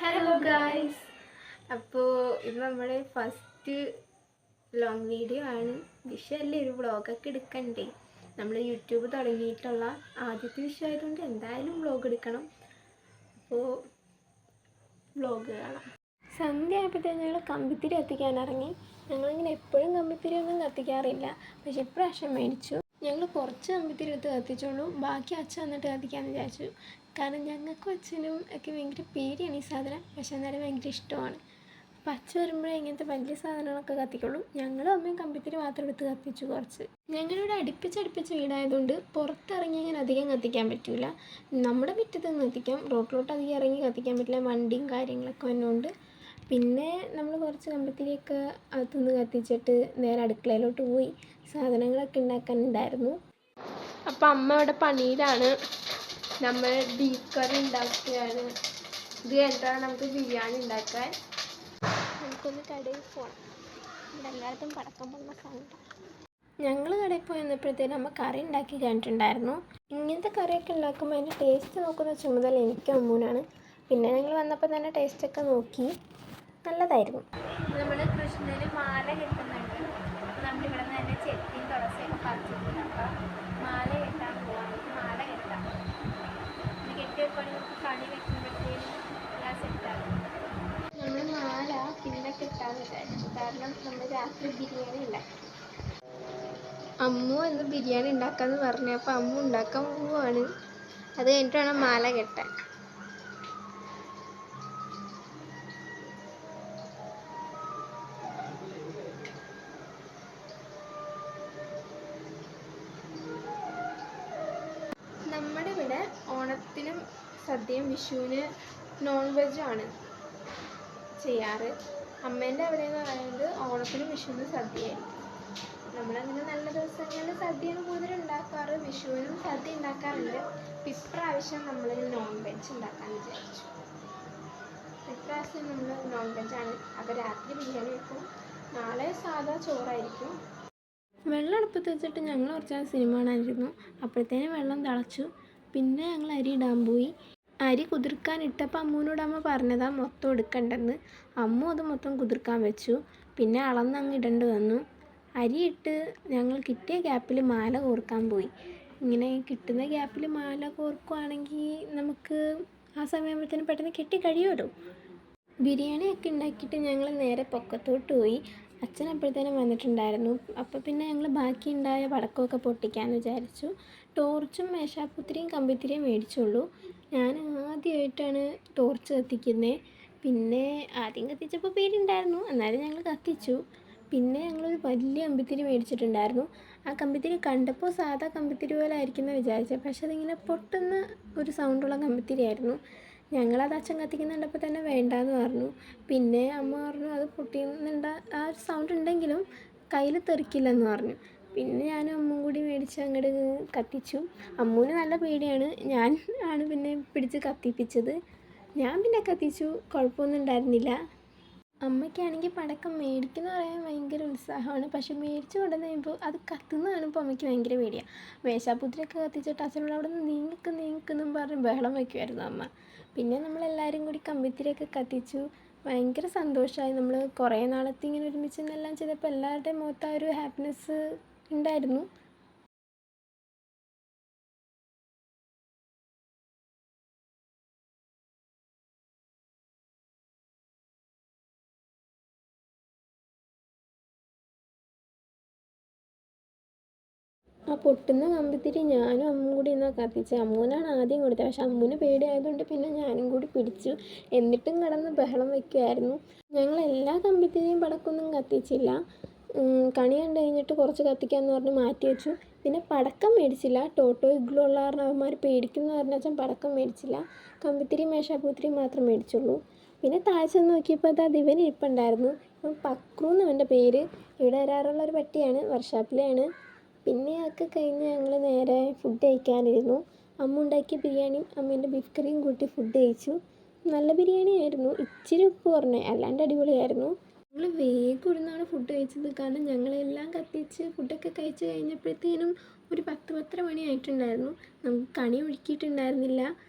Hello guys, അപ്പോൾ ഇത് നമ്മുടെ ഫസ്റ്റ് ലോങ് വീഡിയോ ആണ്. വിഷയല്ലേ, ഒരു വ്ളോഗൊക്കെ എടുക്കണ്ടേ? നമ്മൾ യൂട്യൂബ് തുടങ്ങിയിട്ടുള്ള ആദ്യത്തെ വിഷയമായതുകൊണ്ട് എന്തായാലും വ്ളോഗ് എടുക്കണം. അപ്പോൾ വ്ളോഗ് കാണാം. സന്ധ്യ ആയപ്പോഴത്തേക്ക് ഞങ്ങൾ കമ്പിത്തിരി കത്തിക്കാൻ ഇറങ്ങി. ഞങ്ങളിങ്ങനെ എപ്പോഴും കമ്പിത്തിരി ഒന്നും കത്തിക്കാറില്ല, പക്ഷെ ഇപ്രാവശ്യം മേടിച്ചു. ഞങ്ങൾ കുറച്ച് കമ്പിത്തിരി എടുത്ത് കത്തിച്ചോളൂ, ബാക്കി അച്ഛൻ വന്നിട്ട് കത്തിക്കാമെന്ന് വിചാരിച്ചു. കാരണം ഞങ്ങൾക്കും അച്ഛനും ഒക്കെ ഭയങ്കര പേടിയാണ് ഈ സാധനം, പക്ഷെ എന്നാലും ഭയങ്കര ഇഷ്ടമാണ്. അപ്പം അച്ഛൻ വരുമ്പോഴേ ഇങ്ങനത്തെ വലിയ സാധനങ്ങളൊക്കെ കത്തിക്കുള്ളൂ. ഞങ്ങളും അമ്മയും കമ്പിത്തിരി മാത്രം എടുത്ത് കത്തിച്ചു കുറച്ച്. ഞങ്ങളിവിടെ അടുപ്പിച്ചടുപ്പിച്ച് വീടായതുകൊണ്ട് പുറത്തിറങ്ങി ഇങ്ങനെ അധികം കത്തിക്കാൻ പറ്റില്ല. നമ്മുടെ മുറ്റത്ത് നിന്ന് കത്തിക്കാം, റോട്ടിലോട്ട് അധികം ഇറങ്ങി കത്തിക്കാൻ പറ്റില്ല, വണ്ടിയും കാര്യങ്ങളൊക്കെ വന്നുകൊണ്ട്. പിന്നെ നമ്മൾ കുറച്ച് കമ്പിത്തിരിയൊക്കെ അകത്തുനിന്ന് കത്തിച്ചിട്ട് നേരെ അടുക്കളയിലോട്ട് പോയി സാധനങ്ങളൊക്കെ ഉണ്ടാക്കാനുണ്ടായിരുന്നു. അപ്പം അമ്മ ഇവിടെ പണിയിലാണ്. നമ്മൾ ബീഫ് കറി ഉണ്ടാക്കുകയാണ്. ഇത് കഴിഞ്ഞിട്ടാണ് നമുക്ക് ബിരിയാണി ഉണ്ടാക്കാൻ. നമുക്കൊന്ന് കടയിൽ പോകണം. ഇവിടെ എല്ലായിടത്തും പടക്കം പോകുന്ന സൗണ്ട്. ഞങ്ങൾ കടയിൽ പോയി വന്നപ്പോഴത്തേനും അമ്മ കറി ഉണ്ടാക്കി കഴിഞ്ഞിട്ടുണ്ടായിരുന്നു. ഇങ്ങനത്തെ കറിയൊക്കെ ഉണ്ടാക്കുമ്പോൾ അതിൻ്റെ ടേസ്റ്റ് നോക്കുന്ന ചുമതല എനിക്കും അമ്മൂനാണ്. പിന്നെ ഞങ്ങൾ വന്നപ്പോൾ തന്നെ ടേസ്റ്റൊക്കെ നോക്കി, നല്ലതായിരുന്നു. നമ്മൾ കൃഷ്ണന് മാല കെട്ടുന്നുണ്ട്. നമ്മളിവിടെ നിന്ന് തന്നെ ചെത്തിയും തുളസിയൊക്കെ പറിച്ചിട്ടുണ്ട്. അപ്പം മാല കെട്ടാൻ പോകാം. മാല കെട്ടാം. ഇത് കെട്ടി വെക്കുകയാണെങ്കിൽ നമുക്ക് കണി വെക്കുമ്പോഴത്തേനും എല്ലാം സെറ്റാകും. നമ്മൾ മാല പിന്നെ കെട്ടാമെന്ന് വിചാരിച്ചു. കാരണം നമ്മൾ രാത്രി ബിരിയാണി ഉണ്ടാക്കി. അമ്മു എന്ന് ബിരിയാണി ഉണ്ടാക്കാമെന്ന് പറഞ്ഞു. അപ്പം അമ്മു ഉണ്ടാക്കാൻ പോവുകയാണ്. അത് കഴിഞ്ഞിട്ട് വേണം മാല കെട്ടാൻ. നമ്മുടെ ഇവിടെ ഓണത്തിനും സദ്യയും വിഷുവിന് നോൺ വെജാണ് ചെയ്യാറ്. അമ്മേൻ്റെ അവിടെ എന്ന് പറയുന്നത് ഓണത്തിനും വിഷുവിനും സദ്യയായിരിക്കും. നമ്മളങ്ങനെ നല്ല ദിവസങ്ങളിൽ സദ്യയാണ് കൂടുതലും ഉണ്ടാക്കാറ്. വിഷുവിനും സദ്യ ഉണ്ടാക്കാറുണ്ട്. ഇപ്രാവശ്യം നമ്മൾ നോൺ വെജ് ഉണ്ടാക്കാൻ വിചാരിച്ചു. ഇപ്രാവശ്യം നമ്മൾ നോൺ വെജാണ്. അപ്പോൾ രാത്രി ബിരിയാണി വെക്കും, നാളെ സാധാ ചോറായിരിക്കും. വെള്ളം അടുപ്പത്ത് വെച്ചിട്ട് ഞങ്ങൾ കുറച്ച് സിനിമ കാണാനിരുന്നു. അപ്പോഴത്തേനും വെള്ളം തിളച്ചു. പിന്നെ ഞങ്ങൾ അരി ഇടാൻ പോയി. അരി കുതിർക്കാൻ ഇട്ടപ്പോൾ അമ്മൂനോട് അമ്മ പറഞ്ഞതാ മൊത്തം എടുക്കണ്ടെന്ന്. അമ്മു അത് മൊത്തം കുതിർക്കാൻ വെച്ചു. പിന്നെ അളന്നങ്ങ് ഇടേണ്ടി വന്നു. അരി ഇട്ട് ഞങ്ങൾ കിട്ടിയ ഗ്യാപ്പിൽ മാല കോർക്കാൻ പോയി. ഇങ്ങനെ കിട്ടുന്ന ഗ്യാപ്പിൽ മാല കോർക്കുകയാണെങ്കിൽ നമുക്ക് ആ സമയമാകുമ്പോഴത്തേനും പെട്ടെന്ന് കെട്ടി കഴിയുമല്ലോ. ബിരിയാണിയൊക്കെ ഉണ്ടാക്കിയിട്ട് ഞങ്ങൾ നേരെ പൊക്കത്തോട്ട് പോയി. അച്ഛൻ അപ്പോഴത്തേനും വന്നിട്ടുണ്ടായിരുന്നു. അപ്പോൾ പിന്നെ ഞങ്ങൾ ബാക്കിയുണ്ടായ പടക്കമൊക്കെ പൊട്ടിക്കാമെന്ന് വിചാരിച്ചു. ടോർച്ചും മേശാപ്പുത്തിരിയും കമ്പിത്തിരിയും മേടിച്ചുള്ളൂ. ഞാൻ ആദ്യമായിട്ടാണ് ടോർച്ച് കത്തിക്കുന്നത്. പിന്നെ ആദ്യം കത്തിച്ചപ്പോൾ പേടിയുണ്ടായിരുന്നു, എന്നാലും ഞങ്ങൾ കത്തിച്ചു. പിന്നെ ഞങ്ങളൊരു വലിയ കമ്പിത്തിരി മേടിച്ചിട്ടുണ്ടായിരുന്നു. ആ കമ്പിത്തിരി കണ്ടപ്പോൾ സാധാ കമ്പിത്തിരി പോലെ ആയിരിക്കുമെന്ന് വിചാരിച്ചത്, പക്ഷെ അതിങ്ങനെ പൊട്ടുന്ന ഒരു സൗണ്ടുള്ള കമ്പിത്തിരിയായിരുന്നു. ഞങ്ങളത് അച്ഛൻ കത്തിക്കുന്നുണ്ടപ്പോൾ തന്നെ വേണ്ടാന്ന് പറഞ്ഞു. പിന്നെ അമ്മ പറഞ്ഞു അത് പൊട്ടിയുന്നുണ്ട്, ആ ഒരു സൗണ്ട് ഉണ്ടെങ്കിലും കയ്യിൽ തെറിക്കില്ലെന്ന് പറഞ്ഞു. പിന്നെ ഞാനും അമ്മും കൂടി മേടിച്ച് അങ്ങോട്ട് കത്തിച്ചു. അമ്മൂന് നല്ല പേടിയാണ്, ഞാൻ ആണ് പിന്നെ പിടിച്ച് കത്തിപ്പിച്ചത്. ഞാൻ പിന്നെ കത്തിച്ചു, കുഴപ്പമൊന്നും ഉണ്ടായിരുന്നില്ല. അമ്മയ്ക്കാണെങ്കിൽ പടക്കം മേടിക്കുന്ന പറയാൻ ഭയങ്കര ഉത്സാഹമാണ്. പക്ഷെ മേടിച്ച് കൊണ്ടുവന്ന് കഴിയുമ്പോൾ അത് കത്തുന്ന കാണുമ്പോൾ അമ്മയ്ക്ക് ഭയങ്കര പേടിയാണ്. മേശാപ്പുത്തിരിയൊക്കെ കത്തിച്ചിട്ട് അച്ഛനോട് അവിടെ നിന്ന് നീങ്ങെന്നും പറഞ്ഞ് ബഹളം വയ്ക്കുമായിരുന്നു അമ്മ. പിന്നെ നമ്മളെല്ലാവരും കൂടി കമ്പിത്തിരിയൊക്കെ കത്തിച്ചു. ഭയങ്കര സന്തോഷമായി. നമ്മൾ കുറേ നാളത്തെ ഇങ്ങനെ ഒരുമിച്ച് എന്നെല്ലാം ചെയ്തപ്പോൾ എല്ലാവരുടെയും മുഖത്ത് ആ ഒരു ഹാപ്പിനെസ് ഉണ്ടായിരുന്നു. ആ പൊട്ടുന്ന കമ്പിത്തിരി ഞാനും അമ്മും കൂടി എന്നാണ് കത്തിച്ചത്. അമ്മൂനാണ് ആദ്യം കൊടുത്തത്, പക്ഷെ അമ്മൂന് പേടിയായതുകൊണ്ട് പിന്നെ ഞാനും കൂടി പിടിച്ചു. എന്നിട്ടും കിടന്ന് ബഹളം വയ്ക്കുമായിരുന്നു. ഞങ്ങൾ എല്ലാ കമ്പിത്തിരിയും പടക്കമൊന്നും കത്തിച്ചില്ല. കണി കണ്ടു കഴിഞ്ഞിട്ട് കുറച്ച് കത്തിക്കാമെന്ന് പറഞ്ഞ് മാറ്റി വെച്ചു. പിന്നെ പടക്കം മേടിച്ചില്ല. ടോട്ടോ ഇഗ്ലു ഉള്ള കാരണം അവന്മാർ പേടിക്കുന്നു പറഞ്ഞ അച്ഛൻ പടക്കം മേടിച്ചില്ല. കമ്പിത്തിരി മേശാപ്പൂത്തിരി മാത്രം മേടിച്ചുള്ളൂ. പിന്നെ താഴ്ച നോക്കിയപ്പോൾ അത് ദിവൻ ഇരിപ്പുണ്ടായിരുന്നു. പക്രു എന്നവൻ്റെ പേര്. ഇവിടെ വരാറുള്ളൊരു പട്ടിയാണ്, വർഷാപ്പിലെയാണ്. പിന്നെ അതൊക്കെ കഴിഞ്ഞ് ഞങ്ങൾ നേരെ ഫുഡ് കഴിക്കാനിരുന്നു. അമ്മ ഉണ്ടാക്കിയ ബിരിയാണിയും അമ്മേൻ്റെ ബീഫ് കറിയും കൂട്ടി ഫുഡ് കഴിച്ചു. നല്ല ബിരിയാണി ആയിരുന്നു, ഇച്ചിരി ഉപ്പ് കുറഞ്ഞേ, അല്ലാണ്ട് അടിപൊളിയായിരുന്നു. ഞങ്ങൾ വേഗം ഇരുന്നാണ് ഫുഡ് കഴിച്ചത്. കാരണം ഞങ്ങളെല്ലാം കത്തിച്ച് ഫുഡൊക്കെ കഴിച്ച് കഴിഞ്ഞപ്പോഴത്തേനും ഒരു 10-10:30 മണി ആയിട്ടുണ്ടായിരുന്നു. നമുക്ക് കണി ഒരുക്കിയിട്ടുണ്ടായിരുന്നില്ല.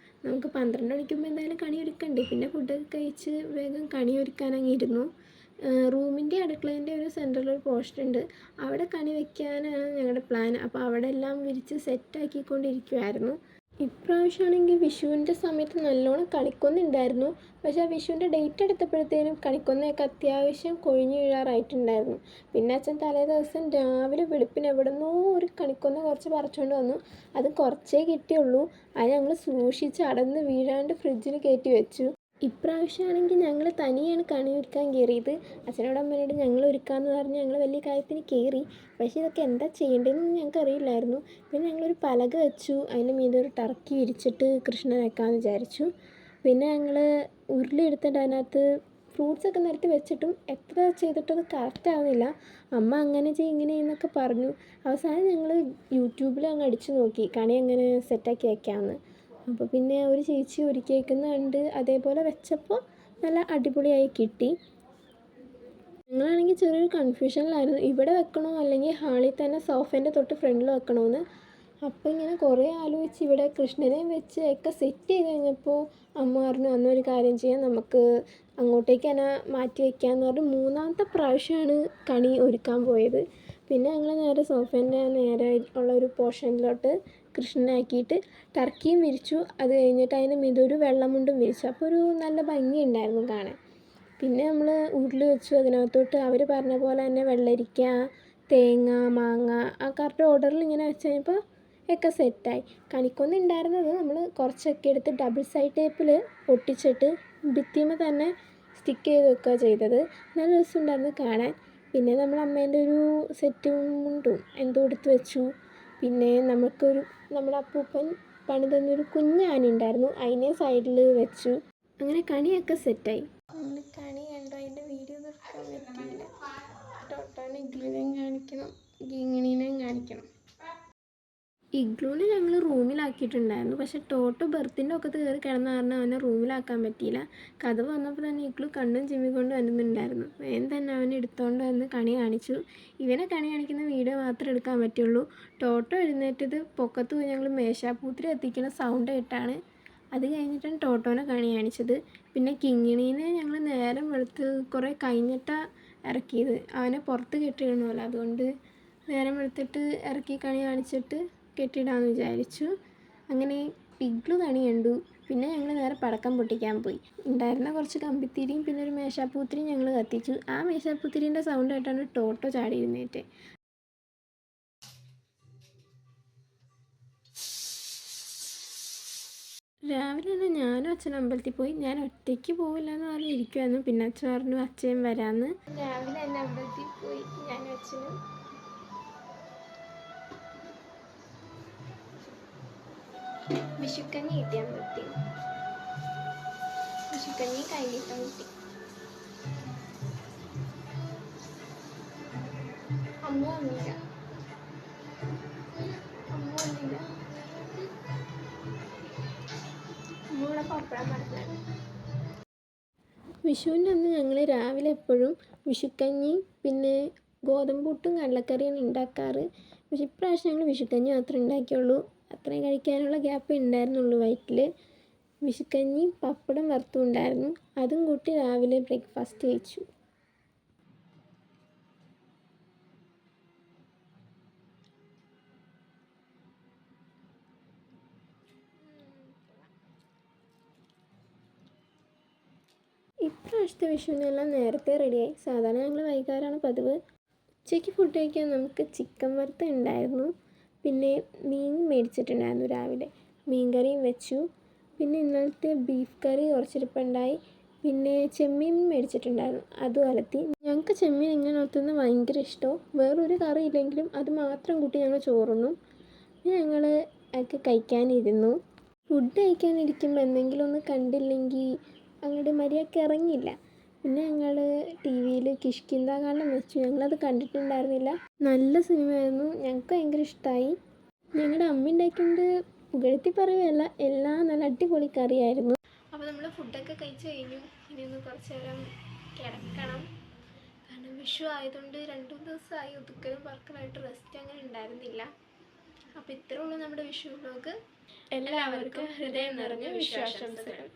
നമുക്ക് 12 മണിക്കുമ്പോൾ എന്തായാലും കണി ഒരുക്കണ്ടേ. പിന്നെ ഫുഡൊക്കെ കഴിച്ച് വേഗം കണി ഒരുക്കാനങ്ങ് ഇരുന്നു. റൂമിൻ്റെ അടുക്കളേൻ്റെ ഒരു സെൻറ്ററിലൊരു പോസ്റ്റ് ഉണ്ട്, അവിടെ കണി വെക്കാനാണ് ഞങ്ങളുടെ പ്ലാൻ. അപ്പോൾ അവിടെ എല്ലാം വിരിച്ച് സെറ്റാക്കിക്കൊണ്ടിരിക്കുമായിരുന്നു. ഇപ്രാവശ്യമാണെങ്കിൽ വിഷുവിൻ്റെ സമയത്ത് നല്ലോണം കണിക്കൊന്നുണ്ടായിരുന്നു. പക്ഷേ ആ വിഷുവിൻ്റെ ഡേറ്റ് എടുത്തപ്പോഴത്തേനും കണിക്കൊന്നയൊക്കെ അത്യാവശ്യം കൊഴിഞ്ഞു വീഴാറായിട്ടുണ്ടായിരുന്നു. പിന്നെ അച്ഛൻ തലേ ദിവസം രാവിലെ വെളുപ്പിന് എവിടെന്നോ ഒരു കണിക്കൊന്ന കുറച്ച് പറിച്ചുകൊണ്ട് വന്നു. അത് കുറച്ചേ കിട്ടിയുള്ളൂ. അത് ഞങ്ങൾ സൂക്ഷിച്ച് അടന്ന് വീഴാണ്ട് ഫ്രിഡ്ജിൽ കയറ്റി വെച്ചു. ഇപ്രാവശ്യമാണെങ്കിൽ ഞങ്ങൾ തനിയാണ് കണി ഒരുക്കാൻ കയറിയത്. അച്ഛനോടും അമ്മയോടും ഞങ്ങൾ ഒരുക്കാമെന്ന് പറഞ്ഞ് ഞങ്ങൾ വലിയ കാര്യത്തിന് കയറി. പക്ഷേ ഇതൊക്കെ എന്താ ചെയ്യേണ്ടതെന്ന് ഞങ്ങൾക്ക് അറിയില്ലായിരുന്നു. പിന്നെ ഞങ്ങളൊരു പലക വെച്ചു, അതിൻ്റെ മീതെ ഒരു ടർക്കി വിരിച്ചിട്ട് കൃഷ്ണനെ വെക്കാമെന്ന് വിചാരിച്ചു. പിന്നെ ഞങ്ങൾ ഉരുളി എടുത്തിട്ട് അതിനകത്ത് ഫ്രൂട്ട്സൊക്കെ നിരത്തി വെച്ചിട്ടും എത്ര ചെയ്തിട്ടത് കറക്റ്റ് ആവുന്നില്ല. അമ്മ അങ്ങനെ ചെയ്യും ഇങ്ങനെ ചെയ്യുന്നൊക്കെ പറഞ്ഞു. അവസാനം ഞങ്ങൾ യൂട്യൂബിൽ അങ്ങ് അടിച്ചു നോക്കി കണി എങ്ങനെ സെറ്റാക്കി വയ്ക്കാമെന്ന്. അപ്പോൾ പിന്നെ ഒരു ചേച്ചി ഒരുക്കി വയ്ക്കുന്നത് കണ്ട് അതേപോലെ വെച്ചപ്പോൾ നല്ല അടിപൊളിയായി കിട്ടി. ഞങ്ങളാണെങ്കിൽ ചെറിയൊരു കൺഫ്യൂഷനിലായിരുന്നു, ഇവിടെ വെക്കണോ അല്ലെങ്കിൽ ഹാളിൽ തന്നെ സോഫേൻ്റെ തൊട്ട് ഫ്രണ്ടിൽ വെക്കണമെന്ന്. അപ്പോൾ ഇങ്ങനെ കുറേ ആലോചിച്ച് ഇവിടെ കൃഷ്ണനെയും വെച്ച് ഒക്കെ സെറ്റ് ചെയ്ത് കഴിഞ്ഞപ്പോൾ അമ്മ പറഞ്ഞു അന്നൊരു കാര്യം ചെയ്യാം, നമുക്ക് അങ്ങോട്ടേക്ക് തന്നെ മാറ്റി വയ്ക്കാമെന്ന് പറഞ്ഞ് 3ാമത്തെ പ്രാവശ്യമാണ് കണി ഒരുക്കാൻ പോയത്. പിന്നെ ഞങ്ങൾ നേരെ സോഫേൻ്റെ നേരെ ഉള്ള ഒരു പോർഷനിലോട്ട് കൃഷ്ണനാക്കിയിട്ട് ടർക്കിയും വിരിച്ചു. അത് കഴിഞ്ഞിട്ട് അതിന് മീതൊരു വെള്ളമുണ്ടും വിരിച്ചു. അപ്പോൾ ഒരു നല്ല ഭംഗിയുണ്ടായിരുന്നു കാണാൻ. പിന്നെ നമ്മൾ ഉരുളി വെച്ചു, അതിനകത്തോട്ട് അവർ പറഞ്ഞ പോലെ തന്നെ വെള്ളരിക്ക, തേങ്ങ, മാങ്ങ ആ കറക്റ്റ് ഓർഡറിൽ ഇങ്ങനെ വെച്ച് കഴിഞ്ഞപ്പോൾ ഒക്കെ സെറ്റായി. കണിക്കൊന്ന ഉണ്ടായിരുന്നത് നമ്മൾ കുറച്ചൊക്കെ എടുത്ത് ഡബിൾ സൈഡ് ടേപ്പിൽ ഒട്ടിച്ചിട്ട് ഭിത്തിയുമ്പോൾ തന്നെ സ്റ്റിക്ക് ചെയ്ത് വെക്കുക ചെയ്തത്. നല്ല രസമുണ്ടായിരുന്നു കാണാൻ. പിന്നെ നമ്മൾ അമ്മേൻ്റെ ഒരു സെറ്റ് മുണ്ടും എന്തോ എടുത്ത് വെച്ചു. പിന്നെ നമ്മുടെ അപ്പൂപ്പൻ പണി തന്നൊരു കുഞ്ഞാന ഉണ്ടായിരുന്നു, അതിനെ സൈഡിൽ വെച്ചു. അങ്ങനെ കണിയൊക്കെ സെറ്റായി. നമ്മൾ കണി കണ്ടു, അതിൻ്റെ വീഡിയോ എടുക്കാൻ പറ്റിയില്ല. ടോട്ടോനെ ഇഗ്ലുവിനെയും കാണിക്കണം, ഗിങ്ങിണീനെയും കാണിക്കണം. ഇഗ്ലൂവിനെ ഞങ്ങൾ റൂമിലാക്കിയിട്ടുണ്ടായിരുന്നു. പക്ഷേ ടോട്ടോ ബെർത്തിൻ്റെ ഒക്കത്ത് കയറി കിടന്ന കാരണം അവനെ റൂമിലാക്കാൻ പറ്റിയില്ല. കഥ വന്നപ്പോൾ തന്നെ ഇഗ്ലു കണ്ണും ചിമ്മിക്കൊണ്ട് വരുന്നുണ്ടായിരുന്നു. വേഗം തന്നെ അവനെ എടുത്തുകൊണ്ട് വന്ന് കണി കാണിച്ചു. ഇവനെ കണി കാണിക്കുന്ന വീഡിയോ മാത്രമേ എടുക്കാൻ പറ്റുള്ളൂ. ടോട്ടോ എഴുന്നേറ്റത് പൊക്കത്ത് പോയി ഞങ്ങൾ മേശാപ്പൂത്തിരി എത്തിക്കുന്ന സൗണ്ട് കേട്ടാണ്. അത് കഴിഞ്ഞിട്ടാണ് ടോട്ടോനെ കണി കാണിച്ചത്. പിന്നെ കിങ്ങിണീനെ ഞങ്ങൾ നേരം വെളുത്ത് കുറേ കഴിഞ്ഞിട്ടാണ് ഇറക്കിയത്. അവനെ പുറത്ത് കെട്ടിയിടണമല്ലോ, അതുകൊണ്ട് നേരം വെളുത്തിട്ട് ഇറക്കി കണി കാണിച്ചിട്ട് കെട്ടിയിടാമെന്ന് വിചാരിച്ചു. അങ്ങനെ ഇഗ്ലു കണി കണ്ടു. പിന്നെ ഞങ്ങൾ നേരെ പടക്കം പൊട്ടിക്കാൻ പോയി. ഉണ്ടായിരുന്ന കുറച്ച് കമ്പിത്തിരിയും പിന്നെ ഒരു മേശാപ്പൂത്തിരിയും ഞങ്ങൾ കത്തിച്ചു. ആ മേശാപ്പൂത്തിരീൻ്റെ സൗണ്ട് ആയിട്ടാണ് ടോട്ടോ ചാടി ഇരുന്നേറ്റ്. രാവിലെ തന്നെ ഞാനും അച്ഛനും അമ്പലത്തിൽ പോയി. ഞാൻ ഒറ്റയ്ക്ക് പോവില്ല എന്ന് പറഞ്ഞിരിക്കുമായിരുന്നു. പിന്നെ അച്ഛൻ പറഞ്ഞു അച്ഛൻ വരാമെന്ന്. രാവിലെ തന്നെ അമ്പലത്തിൽ പോയി ഞാനും അച്ഛനും. വിഷുക്കഞ്ഞി കിട്ടി അമ്പലത്തിൽ. വിഷുക്കഞ്ഞി കൈകിട്ടാൻ കിട്ടി. അമ്മ വന്നില്ല. അമ്മൂടെ പപ്പടം നടന്നത്. വിഷുവിൻ്റെ അന്ന് ഞങ്ങൾ രാവിലെ എപ്പോഴും വിഷുക്കഞ്ഞി പിന്നെ ഗോതമ്പുട്ടും കടലക്കറിയാണ് ഉണ്ടാക്കാറ്. പക്ഷെ ഇപ്രാവശ്യം ഞങ്ങൾ വിഷുക്കഞ്ഞി മാത്രമേ ഉണ്ടാക്കിയുള്ളൂ. അത്രയും കഴിക്കാനുള്ള ഗ്യാപ്പ് ഉണ്ടായിരുന്നുള്ളൂ വയറ്റിൽ. വിഷുക്കഞ്ഞി പപ്പടം വറുത്തും ഉണ്ടായിരുന്നു. അതും കൂട്ടി രാവിലെ ബ്രേക്ക്ഫാസ്റ്റ് കഴിച്ചു. ഇപ്രാവശ്യത്തെ വിഷുവിനെല്ലാം നേരത്തെ റെഡിയായി. സാധാരണ ഞങ്ങൾ വൈകുന്നേരമാണ് പതിവ്. ഉച്ചയ്ക്ക് ഫുഡ് കഴിക്കാൻ നമുക്ക് ചിക്കൻ വറുത്ത ഉണ്ടായിരുന്നു. പിന്നെ മീൻ മേടിച്ചിട്ടുണ്ടായിരുന്നു രാവിലെ, മീൻ കറിയും വെച്ചു. പിന്നെ ഇന്നലത്തെ ബീഫ് കറി കുറച്ചിരിപ്പുണ്ടായി. പിന്നെ ചെമ്മീൻ മേടിച്ചിട്ടുണ്ടായിരുന്നു, അതും അലത്തി. ഞങ്ങൾക്ക് ചെമ്മീൻ ഇങ്ങനെ ഒത്തുന്നത് ഭയങ്കര ഇഷ്ടവും. വേറൊരു കറി ഇല്ലെങ്കിലും അത് മാത്രം കൂട്ടി ഞങ്ങൾ ചോറുന്നു. ഞങ്ങൾ ഒക്കെ കഴിക്കാനിരുന്നു. ഫുഡ് കഴിക്കാനിരിക്കുമ്പോൾ എന്തെങ്കിലും ഒന്ന് കണ്ടില്ലെങ്കിൽ അങ്ങോട്ട് മര്യാദയ്ക്ക് ഇറങ്ങില്ല. പിന്നെ ഞങ്ങൾ ടി വിയിൽ കിഷ്കിന്ധാകാന്ഡം വെച്ചു. ഞങ്ങളത് കണ്ടിട്ടുണ്ടായിരുന്നില്ല. നല്ല സിനിമയായിരുന്നു, ഞങ്ങൾക്ക് ഭയങ്കര ഇഷ്ടമായി. ഞങ്ങളുടെ അമ്മ ഉണ്ടാക്കിയത് പുകഴ്ത്തി പറയുകയല്ല, എല്ലാം നല്ല അടിപൊളി കറിയായിരുന്നു. അപ്പോൾ നമ്മൾ ഫുഡൊക്കെ കഴിച്ച് കഴിഞ്ഞു. ഇനി ഒന്ന് കുറച്ച് നേരം കിടക്കണം. കാരണം വിഷു ആയതുകൊണ്ട് 2-3 ദിവസമായി ഒതുക്കലും പറക്കലായിട്ട് റെസ്റ്റ് അങ്ങനെ ഉണ്ടായിരുന്നില്ല. അപ്പോൾ ഇത്രേ ഉള്ളൂ നമ്മുടെ വിഷു വ്ലോഗ്. എല്ലാവർക്കും ഹൃദയം നിറഞ്ഞ വിശ്വാശംസകൾ.